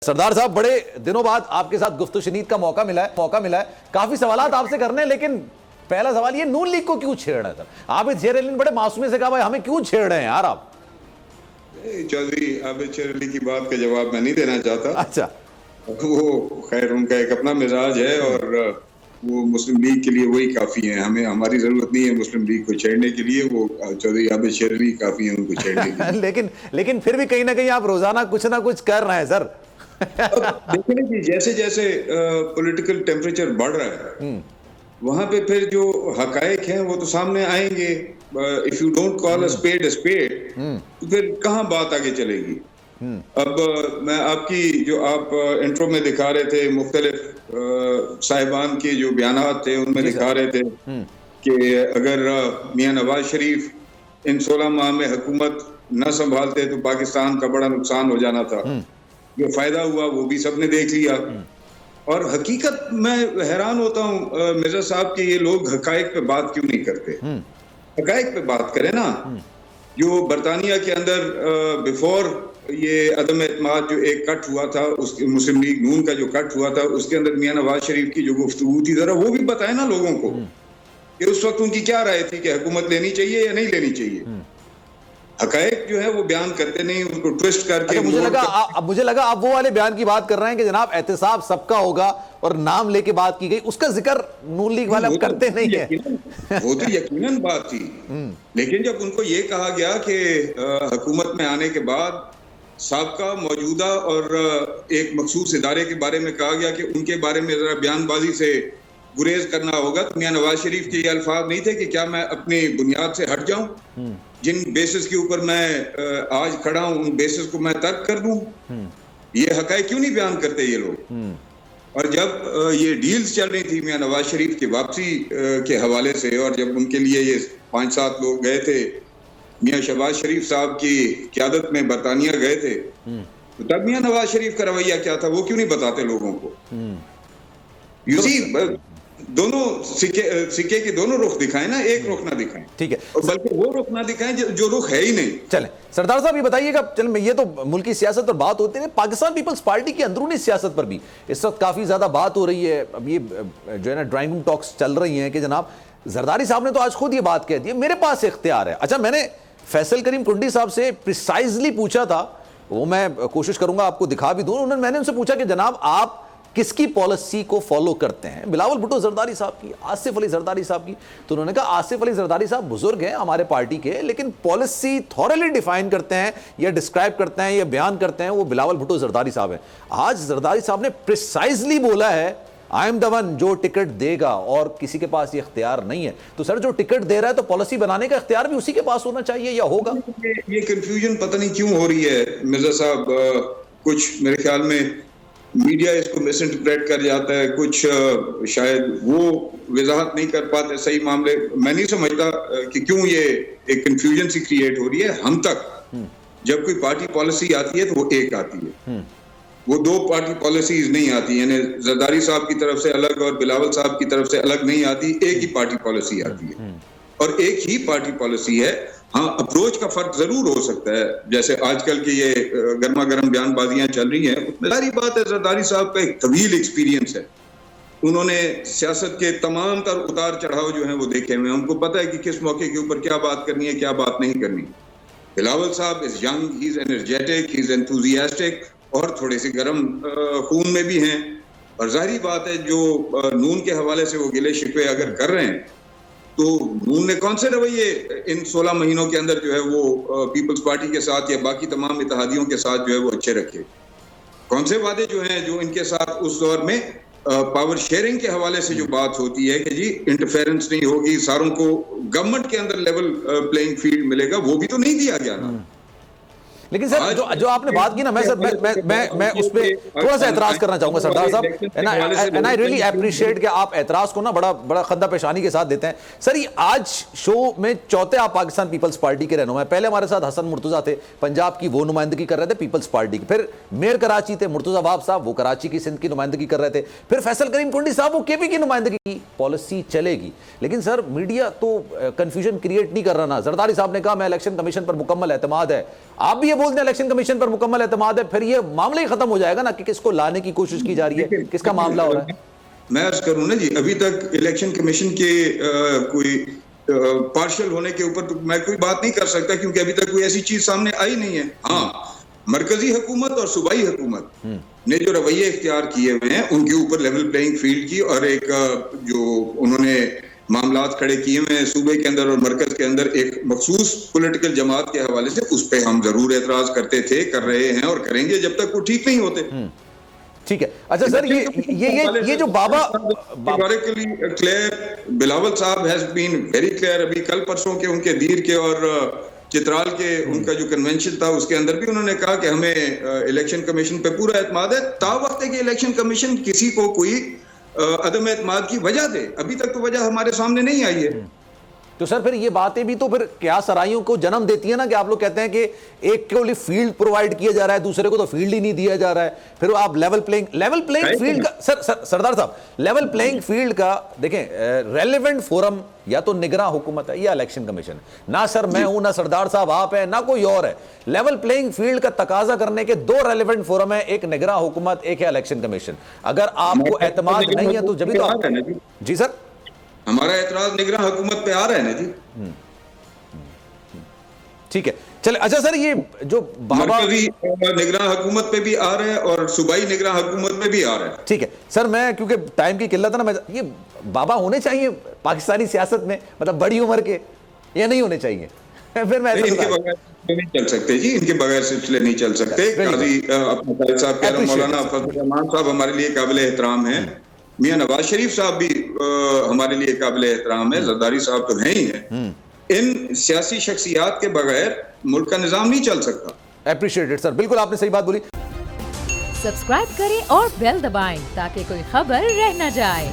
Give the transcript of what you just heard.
سردار صاحب بڑے دنوں بعد آپ کے ساتھ گفتگو شنید کا موقع ملا ہے کافی سوالات آپ سے کرنے ہیں، لیکن پہلا سوال یہ نون لیگ کو کیوں چھیڑ رہے ہیں سر؟ عابد شیر علی نے بڑے معصومی سے کہا بھائی ہمیں کیوں چھیڑ رہے ہیں یار آپ؟ چودھری عابد شیر علی کی بات کا جواب میں نہیں دینا چاہتا. اچھا وہ خیر ان کا ایک اپنا مزاج ہے اور وہ مسلم لیگ کے لیے وہی کافی ہیں. ہماری ضرورت نہیں ہے مسلم لیگ کو چھیڑنے کے لیے. وہ چودھری عابد شیر علی کافی ہیں ان کو چھیڑنے کے لیے. لیکن پھر بھی کہیں نہ کہیں آپ روزانہ کچھ نہ کچھ کر رہے ہیں سر. دیکھیں جی جیسے جیسے پولیٹیکل ٹیمپریچر بڑھ رہا ہے وہاں پہ پھر جو حقائق ہیں وہ تو سامنے آئیں گے. if you don't call a spade a spade تو پھر کہاں بات آگے چلے گی. اب میں آپ کی جو آپ انٹرو میں دکھا رہے تھے مختلف صاحبان کے جو بیانات تھے ان میں دکھا رہے تھے کہ اگر میاں نواز شریف ان 16 ماہ میں حکومت نہ سنبھالتے تو پاکستان کا بڑا نقصان ہو جانا تھا. جو فائدہ ہوا وہ بھی سب نے دیکھ لیا. اور حقیقت میں حیران ہوتا ہوں مرزا صاحب کہ یہ لوگ حقائق پہ بات کیوں نہیں کرتے. حقائق پہ بات کریں نا. جو برطانیہ کے اندر بیفور یہ عدم اعتماد جو ایک کٹ ہوا تھا اس مسلم لیگ نون کا جو کٹ ہوا تھا اس کے اندر میاں نواز شریف کی جو گفتگو تھی ذرا وہ بھی بتائیں نا لوگوں کو کہ اس وقت ان کی کیا رائے تھی کہ حکومت لینی چاہیے یا نہیں لینی چاہیے. حقائق جو ہے وہ بیان کرتے نہیں, ان کو ٹویسٹ کر کے. مجھے لگا آپ وہ والے بیان کی بات کر رہے ہیں کہ جناب احتساب سب کا ہوگا اور نام لے کے بات کی گئی, اس کا ذکر نون لیگ والے اب کرتے نہیں ہیں. وہ تو یقیناً بات تھی, لیکن جب ان کو یہ کہا گیا کہ حکومت میں آنے کے بعد سابقہ موجودہ اور ایک مخصوص ادارے کے بارے میں کہا گیا کہ ان کے بارے میں ذرا بیان بازی سے گریز کرنا ہوگا, تو میاں نواز شریف کے یہ الفاظ نہیں تھے کہ کیا میں اپنی بنیاد سے ہٹ جاؤں, جن بیسس کے اوپر میں آج کھڑا ہوں ان بیسس کو میں ترک کر دوں. یہ حقائق کیوں نہیں بیان کرتے یہ لوگ؟ اور جب یہ ڈیلز چل رہی تھی میاں نواز شریف کی واپسی کے حوالے سے, اور جب ان کے لیے یہ 5-7 لوگ گئے تھے میاں شہباز شریف صاحب کی قیادت میں برطانیہ گئے تھے, تو تب میاں نواز شریف کا رویہ کیا تھا وہ کیوں نہیں بتاتے لوگوں کو؟ دونوں سکے کے دونوں رخ دکھائیں نا, ایک رخ نہ دکھائیں. ٹھیک ہے, بلکہ وہ رخ نہ دکھائیں جو رخ ہے ہی نہیں. چلیں سردار صاحب یہ بتائیے گا, چلیں یہ تو ملکی سیاست پر بات ہوتی ہے, پاکستان پیپلز پارٹی کی اندرونی سیاست پر بھی اس وقت کافی زیادہ بات ہو رہی ہے. اب یہ جو ہے نا ڈرائنگ روم ٹاکس چل رہی ہیں کہ جناب زرداری صاحب نے تو آج خود یہ بات کہہ دی ہے میرے پاس اختیار ہے. اچھا میں نے فیصل کریم کنڈی صاحب سے پریسائزلی پوچھا تھا, وہ میں کوشش کروں گا آپ کو دکھا بھی دوں, میں نے ان سے پوچھا کہ جناب آپ کس کی پالیسی کو فالو کرتے ہیں, بلاول بھٹو زرداری صاحب کی, آصف علی زرداری صاحب کی؟ تو انہوں نے کہا آصف علی زرداری صاحب بزرگ ہیں ہمارے پارٹی کے, لیکن پالیسی تھورلی ڈیفائن کرتے ہیں یا ڈسکرائب کرتے ہیں یا بیان کرتے ہیں وہ بلاول بھٹو زرداری صاحب ہیں. آج زرداری صاحب نے پریسائزلی بولا ہے آئی ایم دا ون جو ٹکٹ دے گا, اور کسی کے پاس یہ اختیار نہیں ہے. تو سر جو ٹکٹ دے رہا ہے تو پالیسی بنانے کا اختیار بھی اسی کے پاس ہونا چاہیے یا ہوگا؟ یہ کنفیوژن پتہ نہیں کیوں ہو رہی ہے مرزا صاحب. کچھ میرے خیال میں میڈیا اس کو مس انٹرپریٹ کر جاتا ہے, کچھ شاید وہ وضاحت نہیں کر پاتے صحیح معاملے. میں نہیں سمجھتا کہ کیوں یہ ایک کنفیوژن سی کریٹ ہو رہی ہے. ہم تک جب کوئی پارٹی پالیسی آتی ہے تو وہ ایک آتی ہے, وہ 2 پارٹی پالیسیز نہیں آتی, یعنی زرداری صاحب کی طرف سے الگ اور بلاول صاحب کی طرف سے الگ نہیں آتی, ایک ہی پارٹی پالیسی آتی ہے اور ایک ہی پارٹی پالیسی ہے. ہاں اپروچ کا فرق ضرور ہو سکتا ہے, جیسے آج کل کی یہ گرما گرم بیان بازیاں چل رہی ہیں. ساری بات ہے زرداری صاحب کا ایک طویل ایکسپیرینس ہے, انہوں نے سیاست کے تمام تر اتار چڑھاؤ جو ہیں وہ دیکھے ہوئے ہیں, ان کو پتہ ہے کہ کس موقع کے اوپر کیا بات کرنی ہے کیا بات نہیں کرنی. بلاول صاحب از ینگ, ہی از انرجیٹک, ہی از انتھوزیاسٹک اور تھوڑے سے گرم خون میں بھی ہیں. اور ظاہری بات ہے جو نون کے حوالے سے وہ گلے شکوے اگر کر رہے ہیں تو نون نے کون سے رویے ان 16 مہینوں کے اندر جو ہے وہ پیپلز پارٹی کے ساتھ یا باقی تمام اتحادیوں کے ساتھ جو ہے وہ اچھے رکھے؟ کون سے وعدے جو ہیں جو ان کے ساتھ اس دور میں پاور شیئرنگ کے حوالے سے جو بات ہوتی ہے کہ جی انٹرفیرنس نہیں ہوگی, ساروں کو گورنمنٹ کے اندر لیول پلینگ فیلڈ ملے گا, وہ بھی تو نہیں دیا گیا نا. لیکن سر جو آپ نے بات کی نا, میں اس پہ تھوڑا سا اعتراض کرنا چاہوں گا سردار صاحب, and I really appreciate کہ آپ اعتراض کو نا بڑا خندہ پیشانی کے ساتھ دیتے ہیں. سر یہ آج شو میں چوتھے آپ پاکستان پیپلز پارٹی کے رہنما ہیں. پہلے ہمارے ساتھ حسن مرتضیٰ تھے, پنجاب کی وہ نمائندگی کر رہے تھے پیپلز پارٹی کی, پھر میئر کراچی تھے مرتضیٰ وہاب صاحب, وہ کراچی کی سندھ کی نمائندگی کر رہے تھے, پھر فیصل کریم کنڈی صاحب وہ کے پی کی نمائندگی کی. پالیسی چلے گی, لیکن سر میڈیا تو کنفیوژن کریٹ نہیں کر رہا نا. زرداری صاحب نے کہا میں الیکشن کمیشن پر مکمل اعتماد ہے, آپ بھی یہ بولتے ہیں الیکشن کمیشن پر مکمل اعتماد ہے, پھر یہ معاملہ ہی ختم ہو جائے گا نا کہ کس کو لانے کی کوشش کی جا رہی ہے, کس کا معاملہ ہو رہا ہے. میں عرض کروں نا جی, ابھی تک الیکشن کمیشن کے کوئی پارشل ہونے کے اوپر تو میں کوئی بات نہیں کر سکتا, کیونکہ ابھی تک کوئی ایسی چیز سامنے آئی نہیں ہے. ہاں, مرکزی حکومت اور صوبائی حکومت نے جو رویے اختیار کیے ہوئے ہیں ان کے اوپر لیول پلینگ فیلڈ کی, اور ایک جو انہوں نے معاملات کھڑے کیے ہوئے ہیں صوبے کے اندر اور مرکز کے اندر ایک مخصوص پولیٹیکل جماعت کے حوالے سے, اس پہ ہم ضرور اعتراض کرتے تھے, کر رہے ہیں اور کریں گے جب تک وہ ٹھیک نہیں ہوتے. ٹھیک ہے. اچھا سر, یہ جو بابا کلیئر, بلاول صاحب ہیز بین ویری کلیئر, ابھی کل پرسوں کے ان کے دیر کے اور چترال کے ان کا جو کنونشن تھا اس کے اندر بھی انہوں نے کہا کہ ہمیں الیکشن کمیشن پہ پورا اعتماد ہے, تا وقت ہے کہ الیکشن کمیشن کسی کو کوئی عدم اعتماد کی وجہ دے. ابھی تک تو وجہ ہمارے سامنے نہیں آئی ہے. تو سر پھر یہ باتیں بھی تو پھر کیا سرائیوں کو جنم دیتی ہے نا, کہ آپ لوگ کہتے ہیں کہ ایک کو فیلڈ پرووائڈ کیا جا رہا ہے, دوسرے کو تو فیلڈ ہی نہیں دیا جا رہا ہے. پھر آپ لیول پلینگ فیلڈ کا سردار صاحب, لیول پلینگ فیلڈ کا دیکھیں, ریلیونٹ فورم یا تو نگراں حکومت ہے یا الیکشن کمیشن ہے. نہ سر میں ہوں, نہ سردار صاحب آپ ہیں, نہ کوئی اور ہے. لیول پلینگ فیلڈ کا تقاضا کرنے کے دو ریلیونٹ فورم ہیں, ایک نگراں حکومت, ایک ہے الیکشن کمیشن. اگر آپ کو اعتماد نہیں ہے تو جبھی تو آپ. جی سر, ہمارا اعتراض نگراں حکومت پہ آ رہا ہے نا جی. ٹھیک ہے, چلے. اچھا سر, یہ جو مرکزی نگراں حکومت پہ بھی آ رہا ہے اور صوبائی نگراں حکومت پہ بھی آ رہا ہے. ٹھیک ہے سر, میں کیونکہ ٹائم کی قلت ہے نا, میں یہ بابا ہونے چاہیے پاکستانی سیاست میں, مطلب بڑی عمر کے, یا نہیں ہونے چاہیے؟ پھر میں ان کے بغیر نہیں چل سکتے جی, ان کے بغیر سلسلے نہیں چل سکتے. قاضی اپنے صاحب کہہ رہا, مولانا فضل الرحمان صاحب ہمارے لیے قابل احترام ہیں, میاں نواز شریف صاحب بھی ہمارے لیے قابل احترام ہے, زرداری صاحب تو ہیں ہی ہیں. ان سیاسی شخصیات کے بغیر ملک کا نظام نہیں چل سکتا. اپریشیٹڈ سر, بالکل آپ نے صحیح بات بولی. سبسکرائب کریں اور بیل دبائیں تاکہ کوئی خبر رہ نہ جائے.